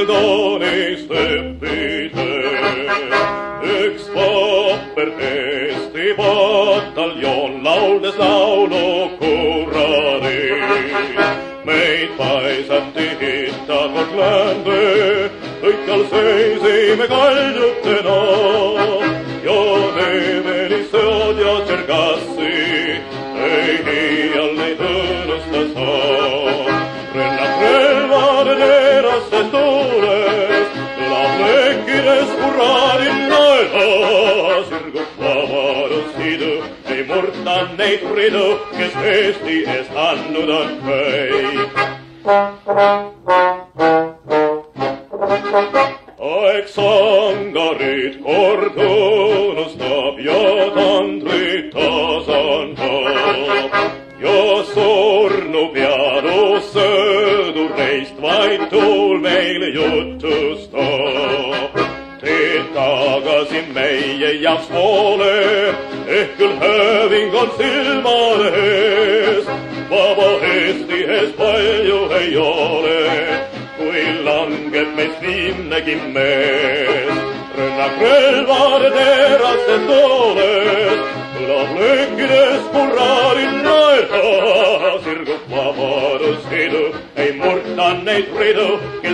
Doonist õppida. Üks vapper Eesti pataljon lauldes laulu kuradi. Meid paisati hittavad lände, kõikjal seisime kaljutena. Ja Nemelised ja Tšergassi ei iial neid õnnusta saa. Rünnak relvade teerastes tuules, kõlab lekkides kuraanin naela. Sirgub vabadushidu, ei murta neid ridu, kes Eesti eest andnud on kõik. Aeg sangarid kord unustab ja tandrid tasandab. Ja surnupeadu sõdureist vaid tuul meile jutustab. Teed tagasi meie jaoks poole, ehk küll häving on silmade ees. Vaba Eesti ees palju ei ole, kui langeb meist viimnegi mees. Rünnak relvade teerastes tuules, kõlab lekkides kuraanin naela. Sirgub vabadushidu, ei murta neid ridu, kes